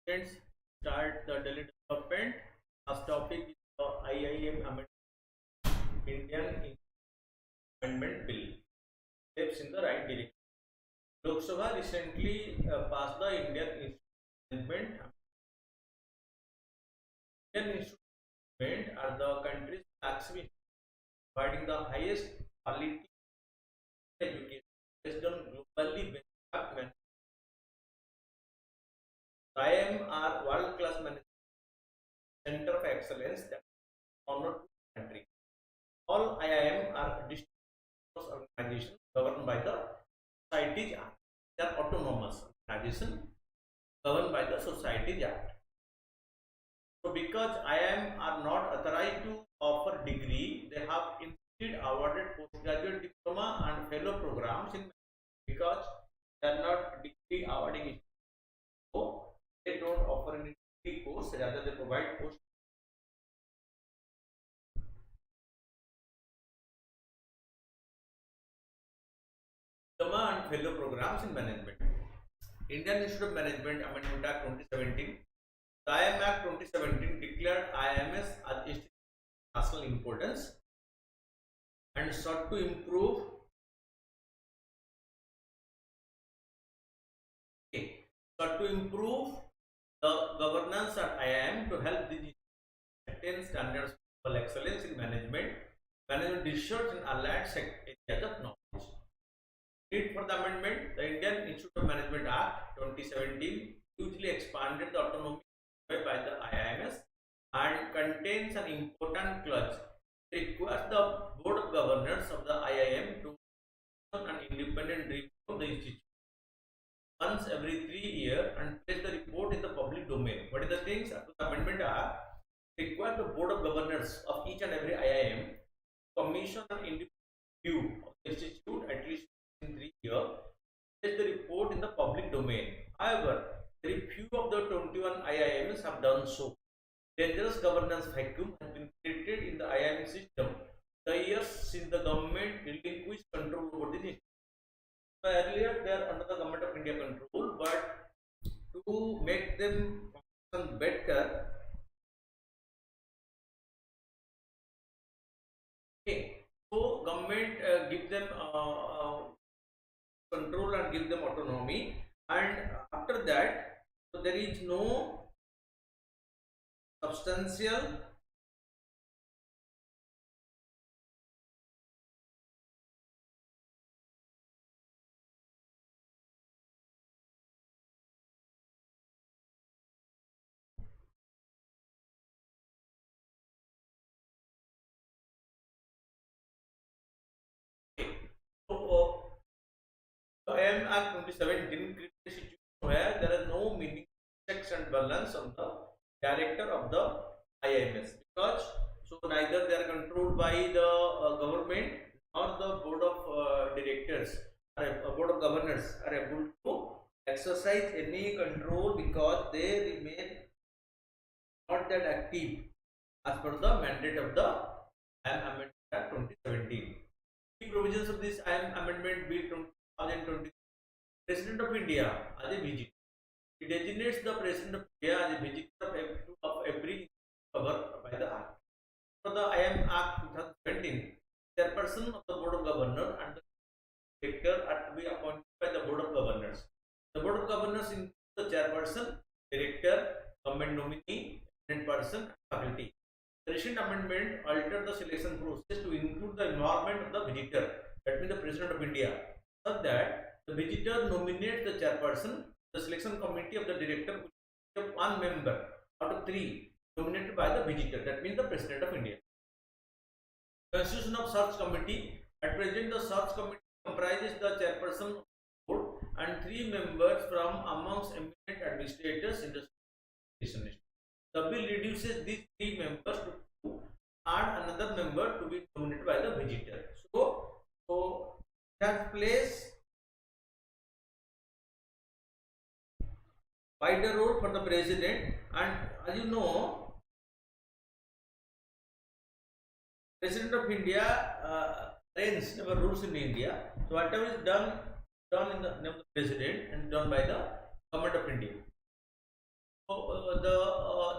Let's start the daily development. First topic is the IIM Indian Amendment Bill. Steps in the right direction. Lok Sabha recently passed the Indian Instrument. Indian Instrument are the country's flagship, providing the highest quality education based on globally benchmarked. IIM are world-class management center of excellence that honor to the country. All IIM are district organizations governed by the Societies Act. They are autonomous organizations governed by the Societies Act. So, because IIM are not authorized to offer degree, they have instead awarded postgraduate diploma and fellow programs in because they are not degree awarding. So, they don't offer any degree course, rather they provide post diploma and fellow programs in management. Indian Institute of Management Amendment Act 2017. The IIM Act 2017 declared IIMS as institution of national importance and sought to improve the governance at IIM to help the attain standards of excellence in management research and allied areas of knowledge. Need for the amendment: the Indian Institute of Management Act 2017 hugely expanded the autonomy by the IIMS and contains an important clause. It requires the Board of Governors of the IIM to an independent review of the institute once every 3 years and place the report in the public domain. What are the things? The amendment are require the Board of Governors of each and every IIM commission an independent review of the institute at least in 3 years, place the report in the public domain. However, very few of the 21 IIMs have done so. Dangerous governance vacuum has been created in the IIM system the years since the government relinquished control over the institute. Earlier, they are under the Government of India control, but to make them function better, so government give them control and give them autonomy, and after that, so there is no substantial IIM Act 2017 created a situation where there are no meaningful checks and balance on the director of the IIMS, because so neither they are controlled by the government nor the board of directors or board of governors are able to exercise any control because they remain not that active as per the mandate of the IIM Amendment Act 2017. Key provisions of this IIM Amendment Bill 2020. President of India as a visitor. It designates the President of India as a visitor of every covered by the Act. For the IIM Act 2017, chairperson of the Board of Governors and the director are to be appointed by the Board of Governors. The Board of Governors includes the chairperson, director, government nominee, and person, and faculty. The recent amendment altered the selection process to include the involvement of the visitor, that means the President of India, such that the visitor nominates the chairperson. The selection committee of the director will have one member out of 3 nominated by the visitor, that means the President of India. Constitution of Search Committee. At present, the Search Committee comprises the chairperson of the board and 3 members from amongst eminent administrators in the station. The bill reduces these 3 members to 2 and another member to be nominated by the visitor. So that place wider role for the president, and as you know, President of India reigns, never rules in India. So whatever is done in the name of the president and done by the Government of India. So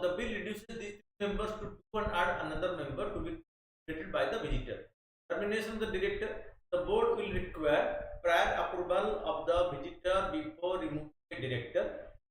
the bill reduces these members to two and add another member to be created by the visitor. Termination of the director. The board will require prior approval of the visitor before removing the director.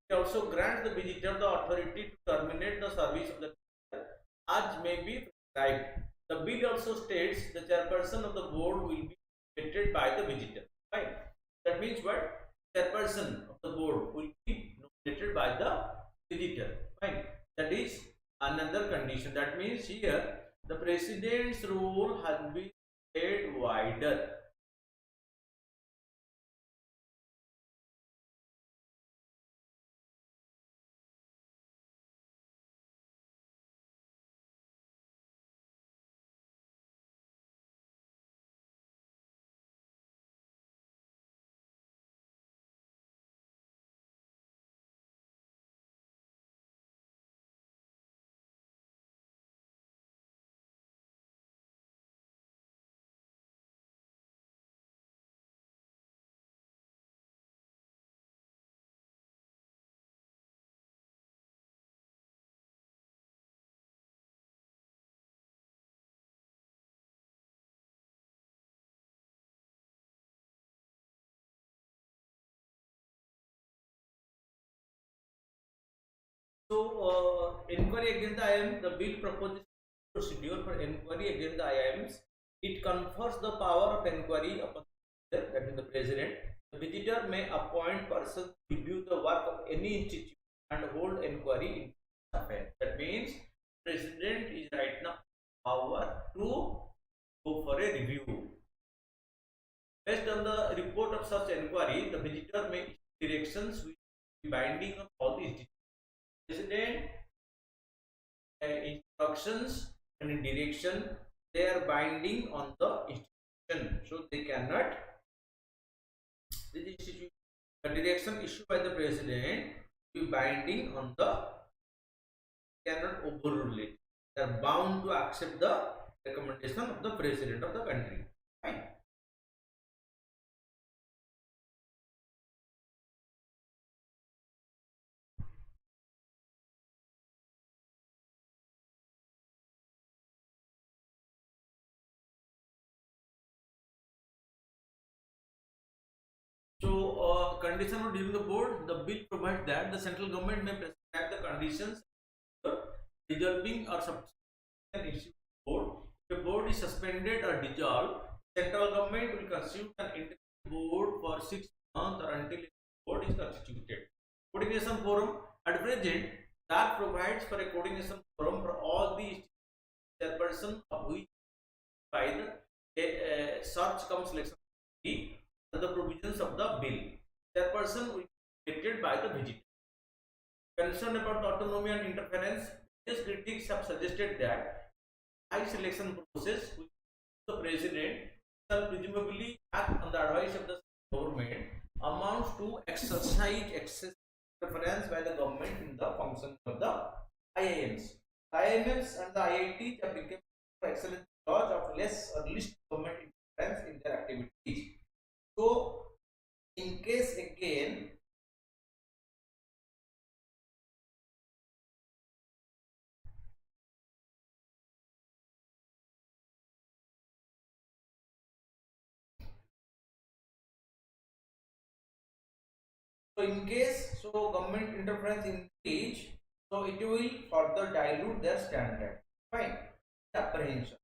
It also grants the visitor the authority to terminate the service of the director as may be prescribed. The bill also states the chairperson of the board will be nominated by the visitor. Right? That means what? Chairperson of the board will be nominated by the visitor. Fine. That is another condition. That means here the president's role has been made wider. So, inquiry against the IIM, the bill proposes procedure for inquiry against the IIMs. It confers the power of inquiry upon the visitor, that is the president. The visitor may appoint persons to review the work of any institution and hold inquiry in affair. That means president is right now power to go for a review. Based on the report of such inquiry, the visitor may issue directions which will be binding on all the institutions. President instructions and direction, they are binding on the institution, so they cannot, the institution, the direction issued by the president will be binding on the, cannot overrule it. They are bound to accept the recommendation of the president of the country. Fine. So, condition of during the board, the bill provides that the central government may prescribe the conditions for dissolving or substituting issue board. If the board is suspended or dissolved, central government will constitute an interim board for 6 months or until the board is constituted. Coordination forum at present that provides for a coordination forum for all the chairperson of which by the search cum selection the provisions of the bill. Chairperson will be elected by the visitor. Concerned about autonomy and interference, these critics have suggested that high selection process which the president shall presumably act on the advice of the government amounts to exercise excess interference by the government in the function of the IIMs. The IIMs and the IITs have become excellent because of less or least government interference in their activities. So, in case again, government interference increase, so it will further dilute their standard. Fine. Apprehension.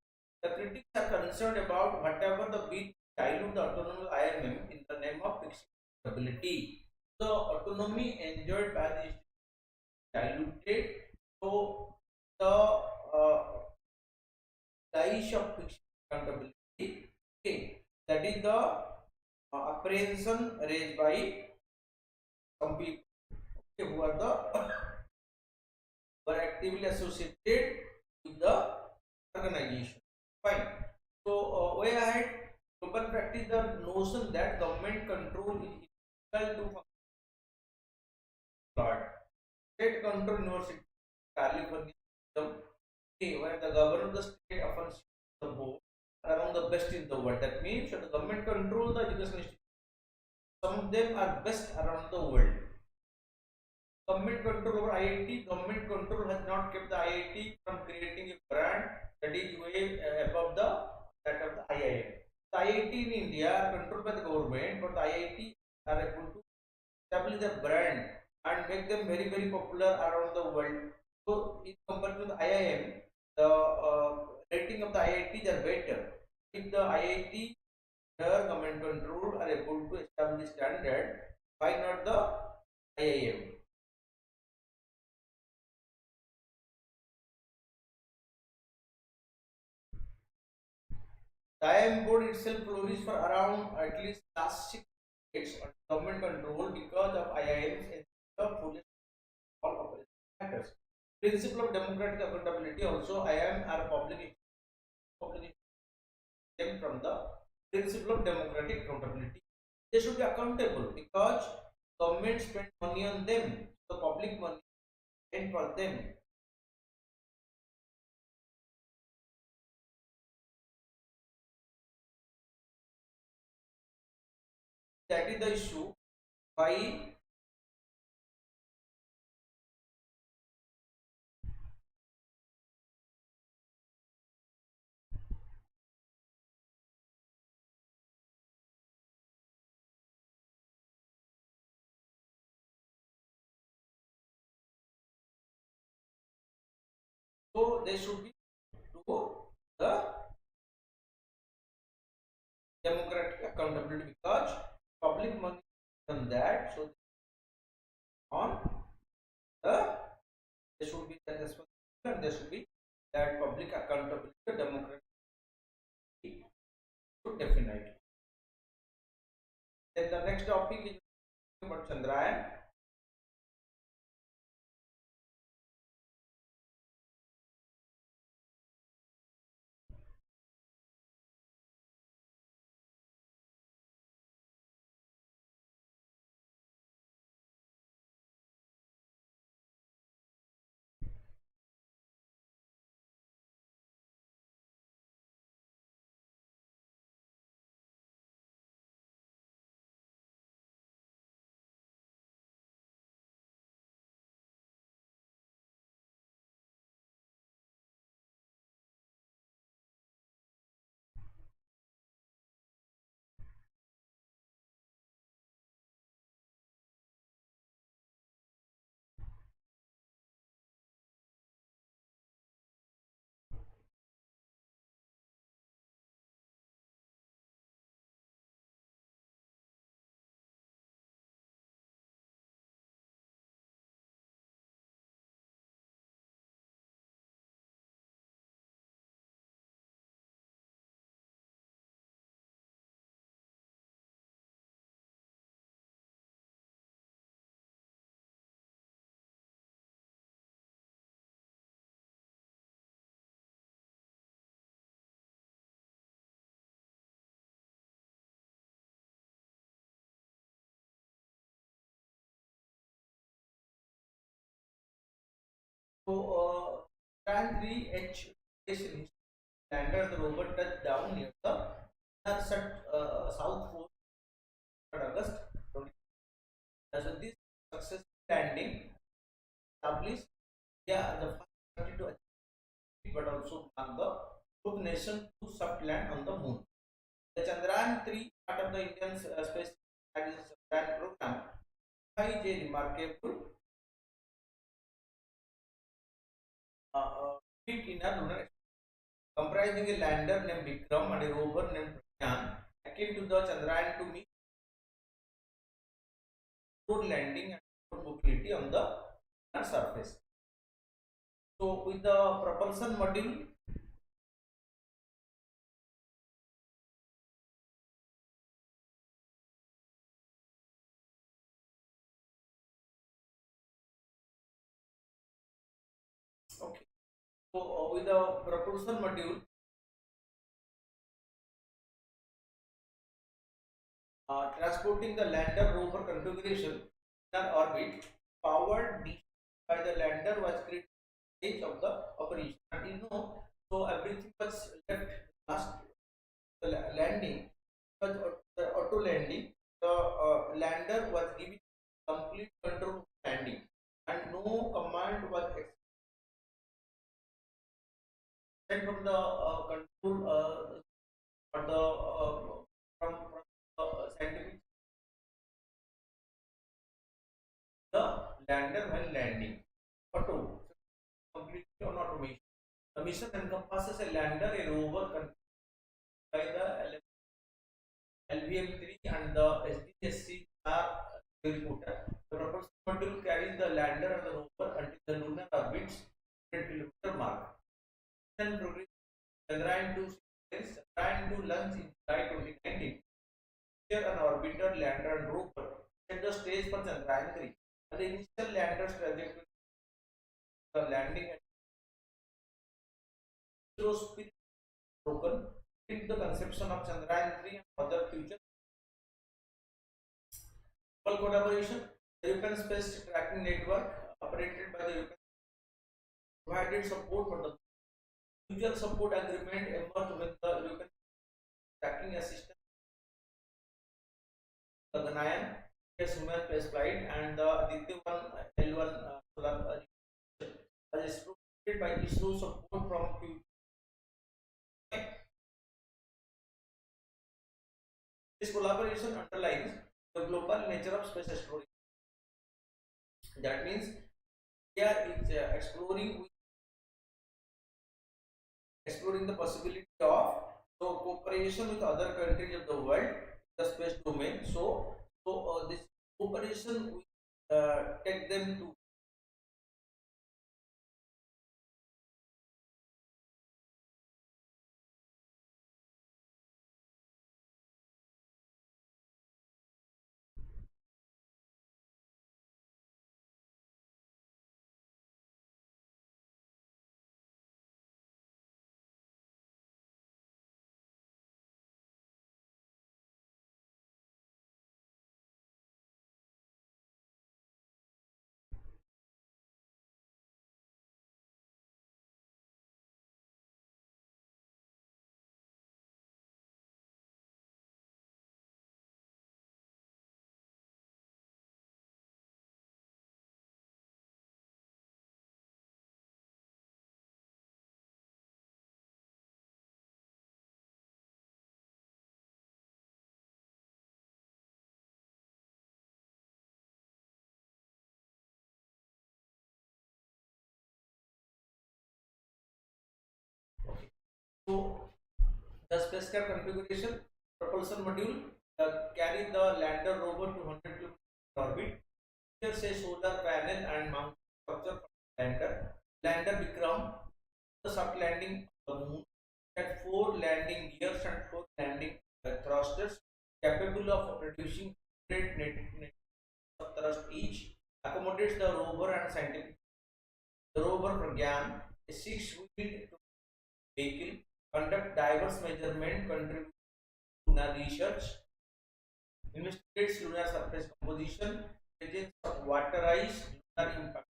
The critics are concerned about whatever the bill dilute the autonomous IMM in the name of fixing stability. The autonomy enjoyed by the diluted, so the issue of fixing accountability, okay, that is the apprehension raised by some people, okay, who are the were actively associated with the organization. Fine. So way ahead, open practice the notion that government control is equal to state control university California, okay, where the governor of the state often the board are among the best in the world. That means the government control the education institutions. Some of them are best around the world. Government control over IIT. Government control has not kept the IIT from creating a brand that is way above the that of the IIM. The IIT in India are controlled by the government, but the IIT are able to establish a brand and make them very popular around the world. So, in comparison to the IIM, the rating of the IITs are better. If the IIT under government control are able to establish standard, why not the IIM? The IIM board itself flourished for around at least last 6 decades under government control because of IIMs in the full all operational matters. Principle of democratic accountability also IIM are public stem from the principle of democratic accountability. They should be accountable because government spend money on them, the public money spent for them. That is the issue why. So they should be to the democratic accountability because public money on that. So on the there should be that responsibility and there should be that public accountability, democratic should definitely. Then the next topic is about Chandrayaan. So Chandrayaan 3H station landed the rover touched down near the south pole on August 20. So this successful landing established India as the first country to achieve but also mark the fourth nation to soft land on the moon. The Chandrayaan 3 part of the Indian space Chandrayaan program is a remarkable feat in a lunar exploration, comprising a lander named Vikram and a rover named Pragyan, akin to the Chandrayaan to meet road landing and road mobility on the lunar surface. So with the propulsion module, okay. So with the propulsion module, transporting the lander rover configuration in an orbit, powered by the lander was created stage of the operation. And you know, so everything was left last the landing was the auto landing. The lander was given complete control of landing. and no command was except from the control or the from the scientific the lander while landing. Auto completely on automation. The mission encompasses a lander, a rover controlled by the LVM-3 and the SDSC helicopter. The propulsion module carries the lander and the rover until the lunar orbits 100 km mark. Then progress Chandrayaan-2 sequence. Chandrayaan-2 launched in July 2019. Here an orbiter, lander and rover set the stage for Chandrayaan-3. The initial lander's trajectory, the landing at zero speed broken, with the conception of Chandrayaan-3 and other future collaboration. The European Space Tracking Network, operated by the European, provided support for the mutual support agreement emerged with the European Tracking Assistance, the Ghanaian human space flight, and the Aditya-1 L1 solar as distributed by ISRO support from this collaboration underlines the global nature of space exploration. That means India is exploring the possibility of cooperation with other countries of the world in the space domain. This cooperation will take them to so the spacecraft configuration propulsion module carry the lander rover to 100 km orbit. Here say solar panel and mount structure for lander. Lander Vikram, the soft landing of the moon, had 4 landing gears and 4 landing thrusters capable of producing 100 net of thrust each. Accommodates the rover and scientific. The rover Pragyan, a 6-wheeled vehicle, conduct diverse measurement, contribute to lunar research, investigates lunar surface composition, presence of water ice, lunar impact.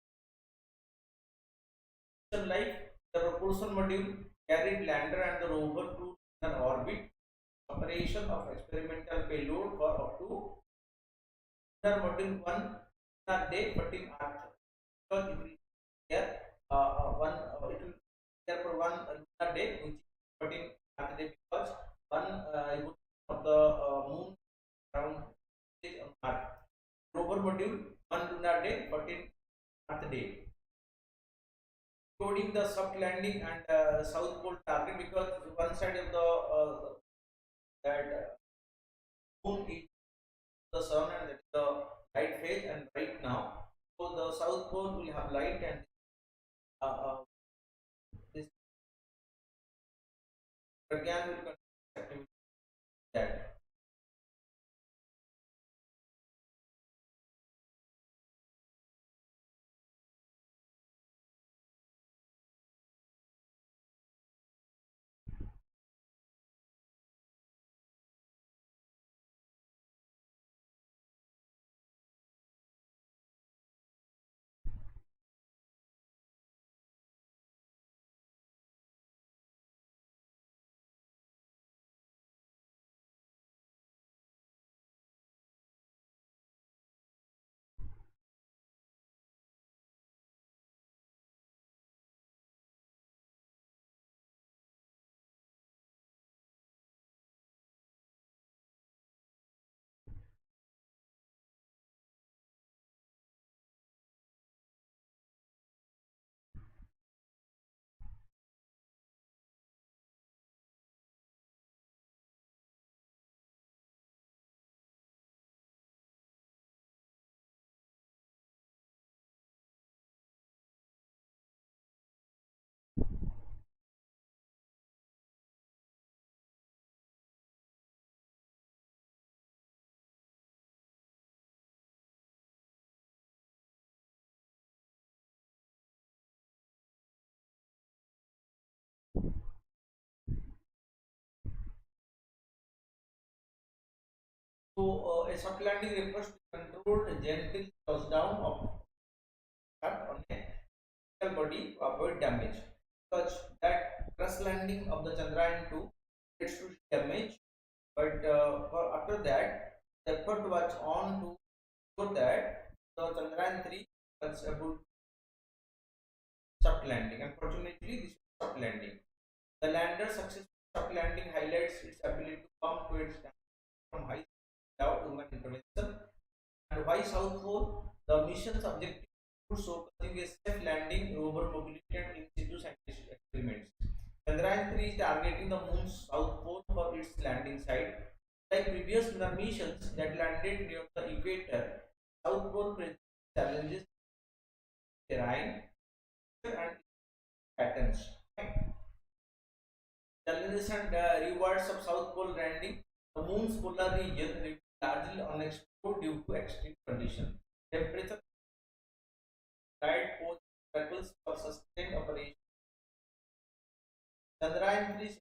Life, the propulsion module carried lander and the rover to lunar orbit. Operation of experimental payload for up to lunar module 1 lunar day 14 hours. Because it will here it will here for 1 lunar day which is 14 hours day, because one of the moon around Earth. Rover module 1 lunar day 14 Earth day. Including the soft landing and south pole target, because one side of the that moon is the sun and that is the light phase, and right now so the south pole will have light, and this Pragyan will continue activity that. So, a soft landing refers to controlled gentle touchdown of craft on a physical body to avoid damage. Such that crash landing of the Chandrayaan-2 leads to damage, but for after that, the effort was on to show that the Chandrayaan-3 was able to soft landing. Unfortunately, this was soft landing. The lander's successful soft landing highlights its ability to come to its destination from high without human intervention. And why South Pole? The mission's objective is focusing a safe landing, rover mobility, and in situ scientific experiments. Chandrayaan-3 is targeting the moon's south pole for its landing site. Like previous lunar missions that landed near the equator, South Pole presents challenges, terrain, and patterns. Challenges and rewards of South Pole landing. The moon's polar region remains largely unexplored due to extreme conditions. Temperature guide pose obstacles for sustained operation. Chandrayaan-3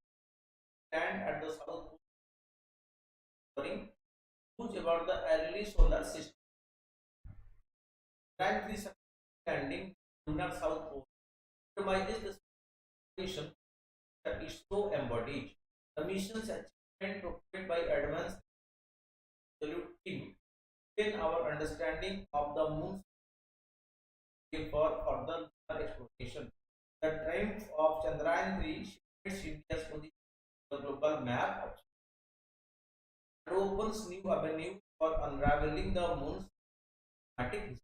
land at the South Pole, covering huge about the early solar system. Chandrayaan-3 landing lunar South Pole optimizes the situation that ISRO embodied. The mission's achievement provided by advanced absolute team in our understanding of the moon's for further lunar exploration. The triumph of Chandrayaan-3 shifts India's position on the global map and opens new avenues for unraveling the moon's climatic history.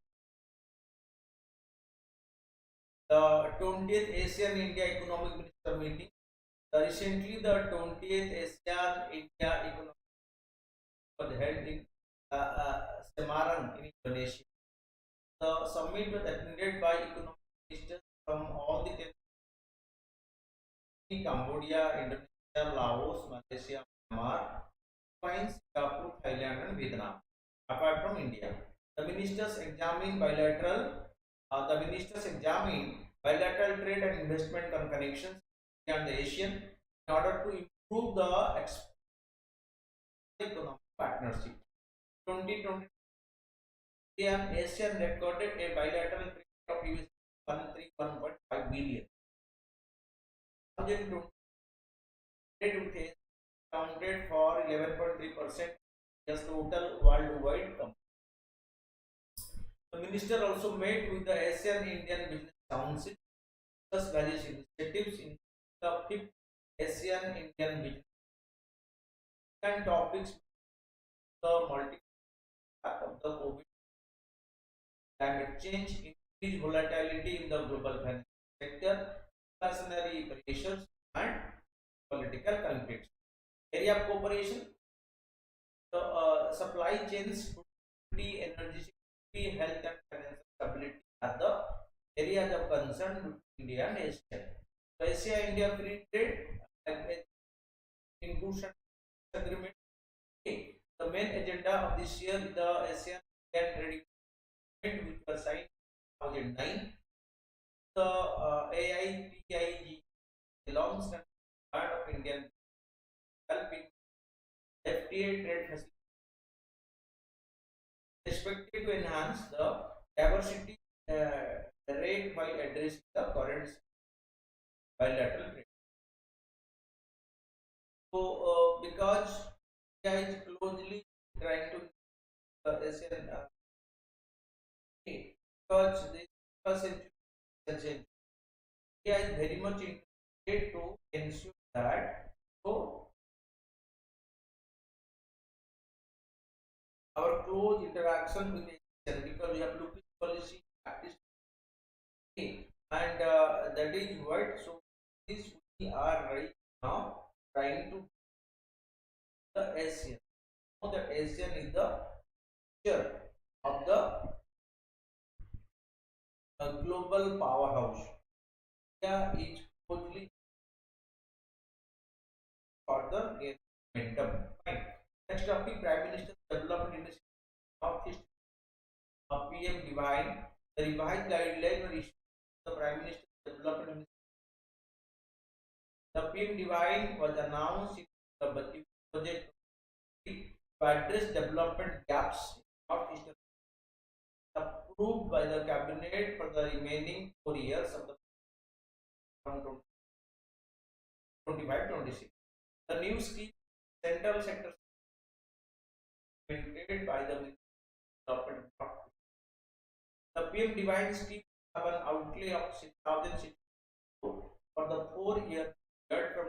The 20th ASEAN India Economic Minister meeting. Recently, the 20th ASEAN India Economic was held in Semarang in Indonesia. The summit was attended by economic ministers from all the 10 Cambodia, Indonesia, Laos, Malaysia, Myanmar, Philippines, Singapore, Thailand, and Vietnam. Apart from India, the ministers examined bilateral trade and investment connections and the Asian in order to improve the economic partnership. 2020 and Asian recorded a bilateral trade of $131.5 billion. Trade with Asia accounted for 11.3% of total worldwide company. The minister also met with the Asian Indian Business Council to discuss various initiatives in the 5th Asian Indian Business and topics the multi of the COVID, climate change, increased volatility in the global financial sector, inflationary pressures, and political conflicts. Area of cooperation, the supply chains, security, energy security, health, and financial stability are the areas of concern between India and Asia. So, Asia-India free trade inclusion agreement. The main agenda of this year is the ASEAN Trade Agreement, which was signed in 2009. The AIPIG belongs to part of Indian helping FTA trade facility expected to enhance the diversity rate while addressing the current bilateral trade. So, because India is closely trying to ASEAN because this first century, India is very much interested to ensure that so our close interaction with ASEAN because we have local policy practice and that is what so this we are right now trying to the ASEAN. Now that ASEAN is the future of the global powerhouse. India is closely further gain momentum. Fine. Next topic, Prime Minister Development Initiative Northeast PM Divine. The revised guideline were issued the Prime Minister Development Initiative. The PM Divine was announced in the budget to address development gaps in Northeastern, approved by the cabinet for the remaining 4 years of the 25-26. The new scheme, central sector implemented by the Ministry of Development. The PM Divine scheme have an outlay of 6,000 for the 4 year period from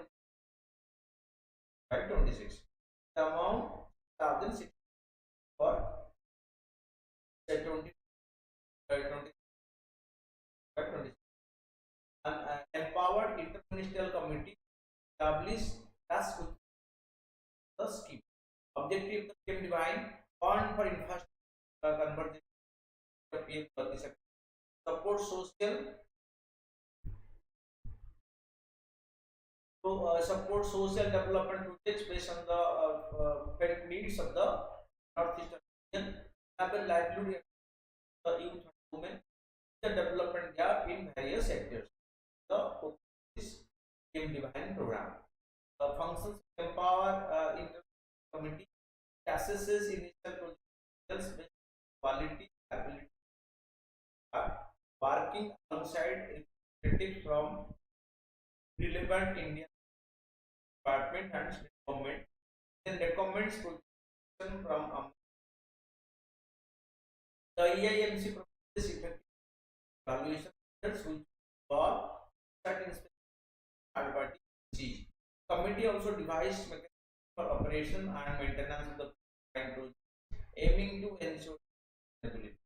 526. The amount 1,006 for 20, 20, an empowered interministerial committee established task with the scheme. Objective of the PM Divine Fund for Infrastructure Convergence PM support support social development projects based on the needs of the Northeastern region, enable livelihood of the youth and women, the development gap in various sectors. The this PM Divine program functions empower committee assesses initial projects based quality ability, working alongside representatives from relevant Indian department and state government, then recommends projection from the EIMC proposes effective evaluation methods which involve certain inspection third party agencies. Committee also devised mechanisms for operation and maintenance of the project, aiming to ensure sustainability.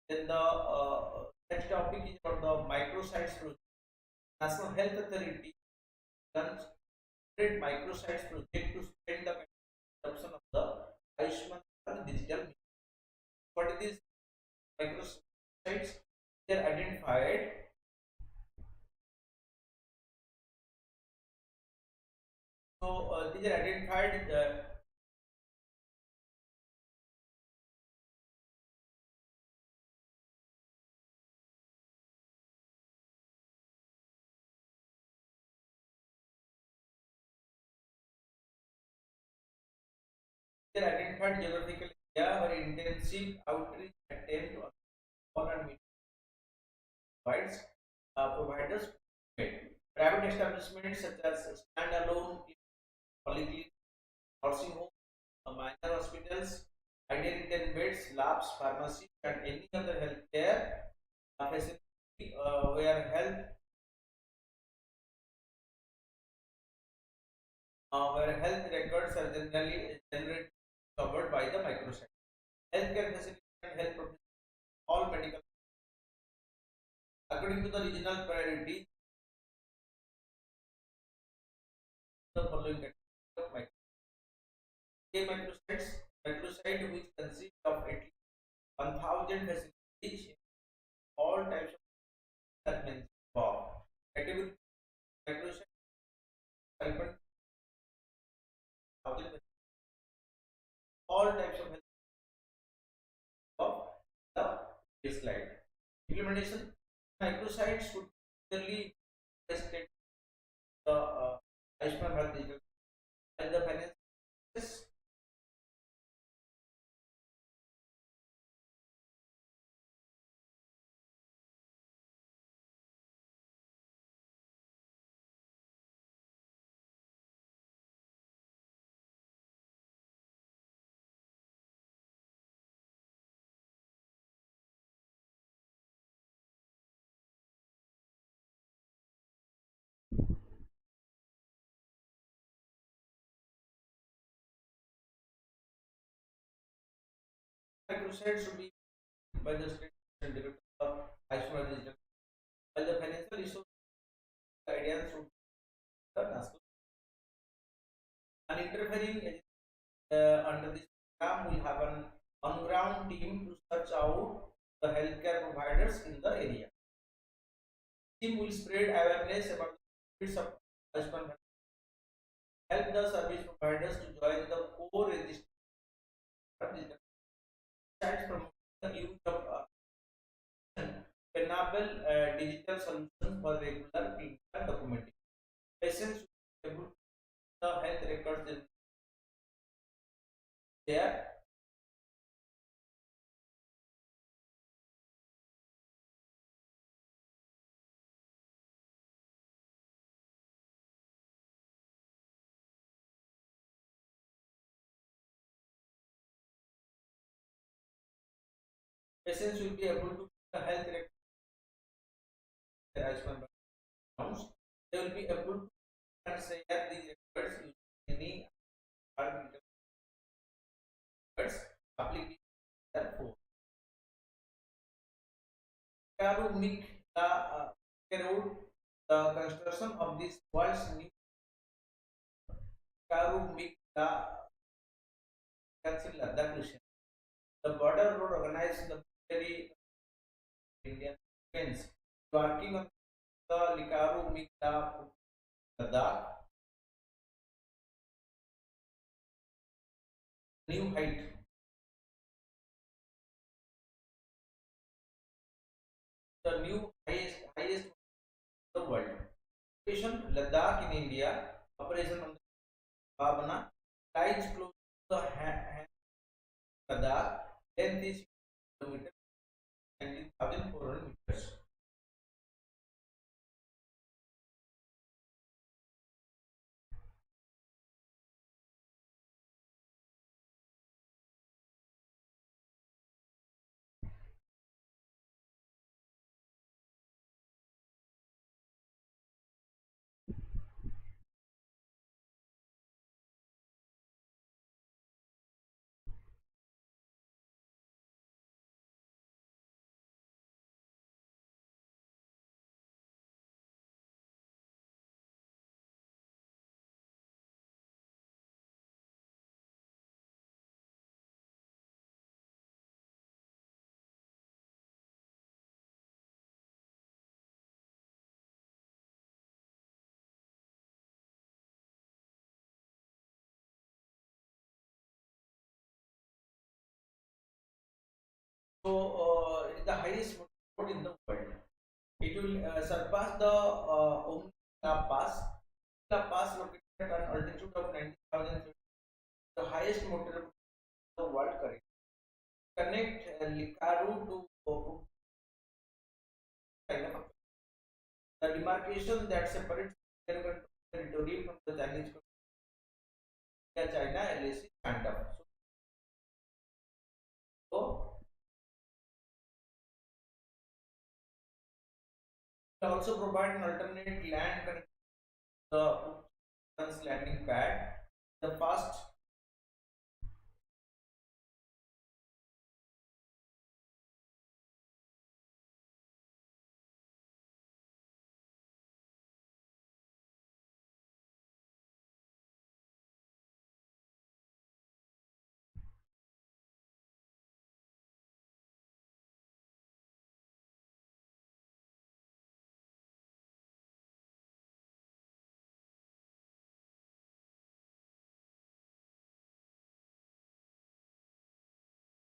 Then the next topic is about the microsites project. National Health Authority runs microsites project to spend the adoption of the Ayushman digital. What is this microsites? They are identified. So these are identified. They are identified geographical area where intensive outreach attempt to small and medium providers. Private establishments such as standalone polyclinic, nursing home, minor hospitals, ideally 10 beds, labs, pharmacy, and any other healthcare facility where health records are generally covered by the microsite. Healthcare facility and health professionals, all medical according to the regional priority. The following categories of microsite which consists of at least 1,000 facilities in all types of segments above. Category microsite 5,000 all types of the slide. Implementation microsites would clearly state the Ayushman Bharat digital and the finances. Microsites should be by the state and director of Ayushman digital, while the financial resource guidance should be the national. And interfering under this program, we have an on-ground team to search out the healthcare providers in the area. Team will spread awareness about the benefits of Ayushman, help the service providers to join the core register from the use of enable digital solutions for regular clinical documentation. Patients occurs in there. Patients will be able to the health record as per grounds. They will be able to share these records using any records application. Therefore, to make road, the construction of this world's new to make Ladakh region. The border road organized the military Indian defense working on the Likaru Mikta Ladakh new height. The new highest in the world. Operation Ladakh in India. Operation on the Pavana lies close to the Ladakh. Length is kilometers, 19,400 meters. So it is the highest road in the world. It will surpass the Omla Pass. Omla Pass located at an altitude of 90,000 feet, the highest motor in the world currently. Connect Likaru to China. The demarcation that separates Indian territory from the Chinese China LAC stand up. So it also provide an alternate land connect the landing pad. The fast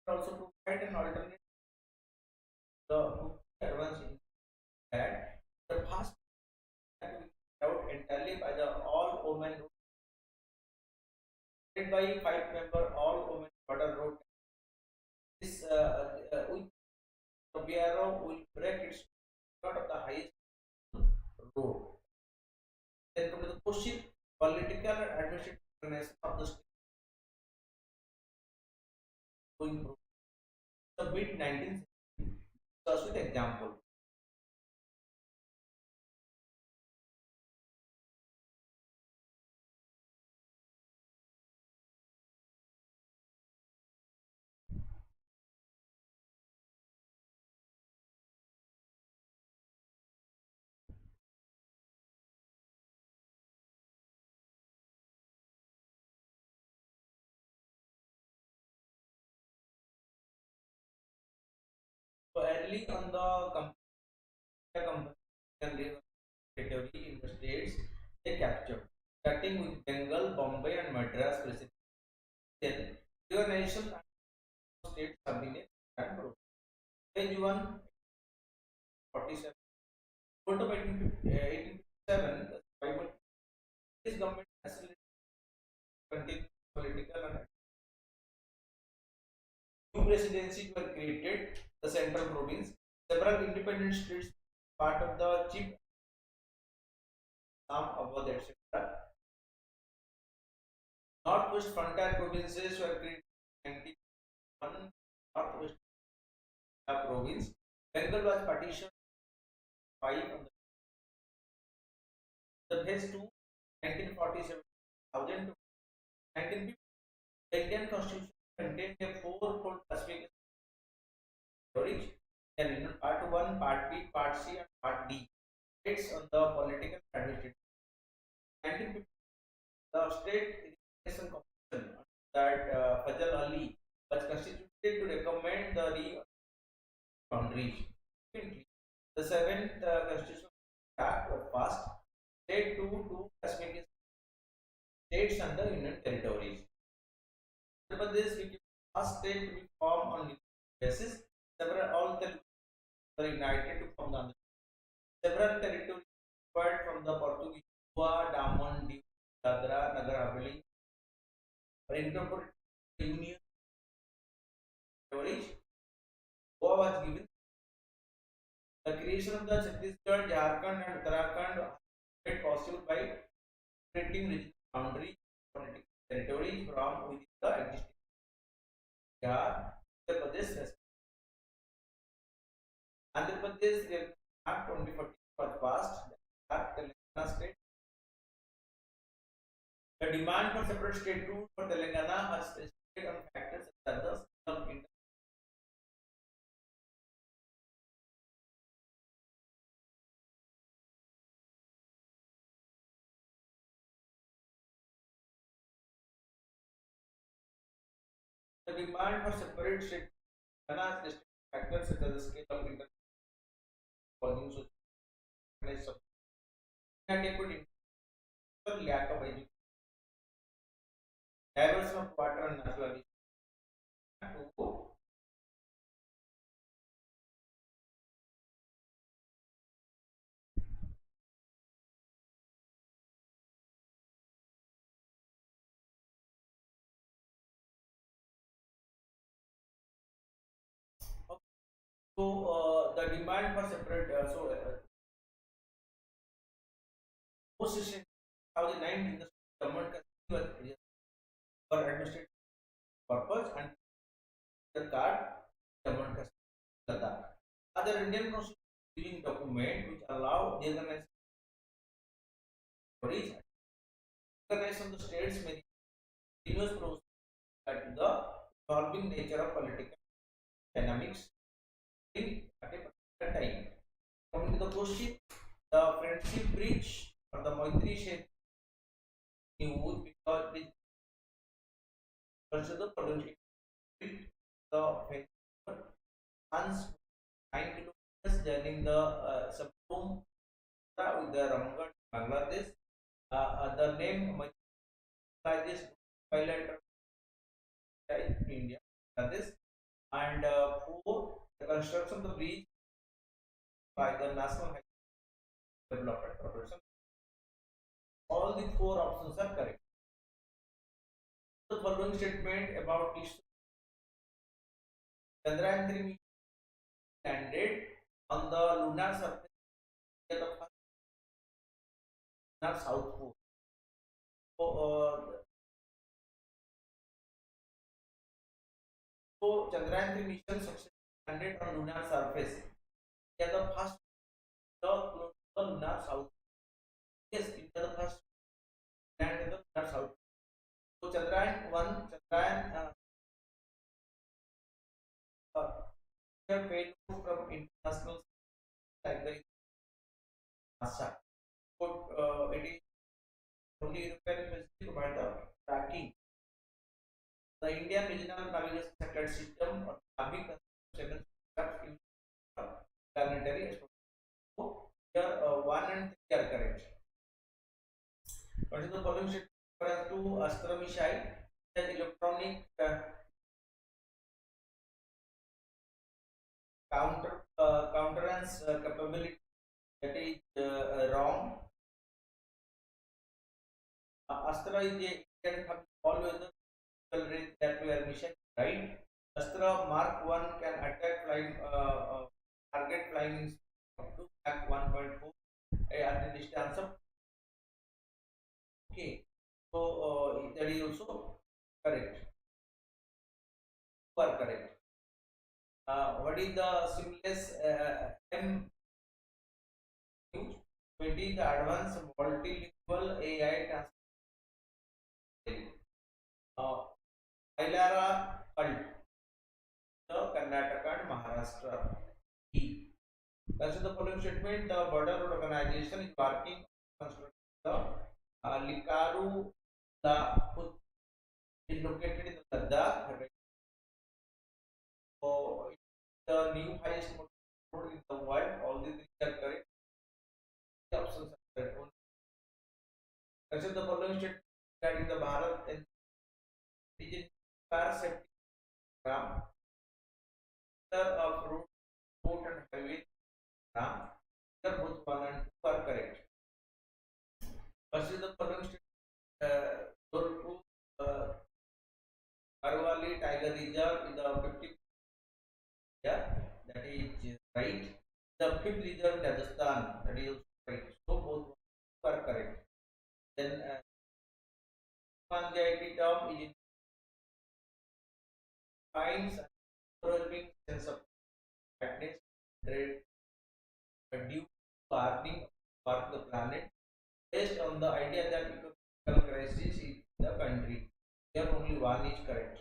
also provide an alternate the advance in that the fast out entirely by the all women led by 5 member all women border road. This with the bureau will break its part of the highest road. Then come to the question political and administrative organization of the state going through the mid 19th century. Just with example. So early on the company territory in the states they captured, starting with Bengal, Bombay, and Madras presidency. Then your nation and states have been and growth. Page 147. Vote of 1857, the Bible, this government facilitated new residencies were created, the central province. Several independent states part of the chief Awadh, etc. Northwest frontier provinces were created in 1991. Northwest province. Bengal was partitioned 5 on the phase 2, 1947, 1000 to 1950. The Indian Constitution contained a four-fold classification theories. Part 1, Part B, Part C, and Part D. States on the political and administrative. 1950, the State Irrigation Commission that Fazal Ali was constituted to recommend the boundaries. The seventh Constitutional Act was passed. State to classification states and the Union territories. But this became the last state to be formed on basis. Several all were united to form the several territories acquired from the Portuguese Goa, Daman, Diu, Dadra, Nagar Haveli were incorporated to the Union territories. Goa was given the creation of the Chhattisgarh, Jharkhand, and Uttarakhand made possible by creating regional boundary political territories from within the existing Bihar, Uttar Pradesh, Andhra Pradesh Act 2014 was passed. Telangana state. The demand for separate state route for Telangana has state on factors such as the demand for separate state Telangana has factors such as the scale of income, volume, social, inadequate lack of education, diversion of water and natural resources. So the demand for separate position 2009 in the government was for administrative purpose and the card government Ladakh. Other Indian constitution document which allow the organization of the states may continuous process at the evolving nature of political dynamics in at a particular time. Coming to the question, the friendship breach or the Maitri shape news because it consider the following the Hans 9 kilometers joining the Sabrum with the Ramgarh, Bangladesh. The name Bangladesh pilot in India, Bangladesh, and 4 the construction of the bridge by the National Highway Development Corporation. All the 4 options are correct. The following statement about this Chandrayaan 3 landed on the lunar surface at the first lunar south pole. So Chandrayaan 3 mission successfully landed on lunar surface at the first the lunar south. Yes, it was the first land in the lunar south. So Chandrayaan 1, Chandrayaan payload from international like the NASA. So it is only European specific by the tracking. The Indian Regional Navigation Satellite System or NAVIC 7 steps in planetary astronomy. So here 1 and 3 are correct. What is the following statement refers to Astra missile? The electronic counterance capability that is wrong. Astra is a Indian always that were mission, right? Astra Mark 1 can attack flying target flying in up to Mach 1.4 at the distance of. Okay, so that is also correct. You are correct. What is the simplest M 20, the advanced multilingual AI translation? Ilara cult, the Karnataka and Maharashtra. E. As the following statement, the border road organization is working on constructing the Likaru La Put is located in the Ladakh. So it's the new highest road in the world. All these things are correct. The options are correct. As the following statement regarding the Bharat and indigenous car safety program, of road, port and highway program, both one and two are correct. First is the following statement. Dolphu Arwali Tiger Reserve is the 50th, yeah, that is right. The fifth reserve Rajasthan, that is also right. So both are correct. Then anxiety term is finds overwhelming sense of sadness, dread, due to warming of the planet based on the idea that ecological crisis is in the country. Here only one is correct.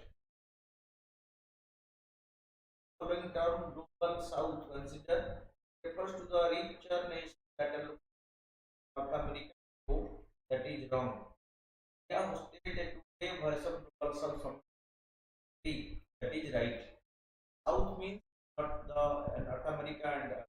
Following term global south consider refers to the richer nation that are North America. That is wrong. India hosted a two-day version global south summit. That is right. South means not the North America and the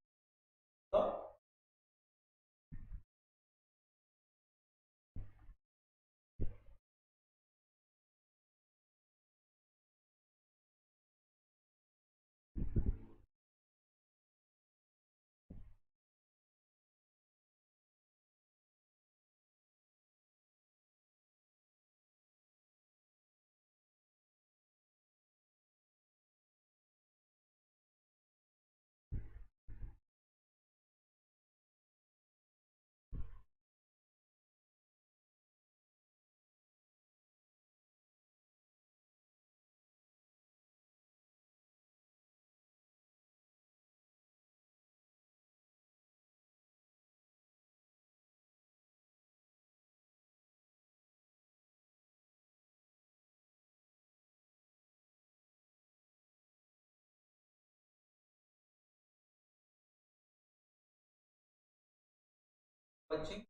watching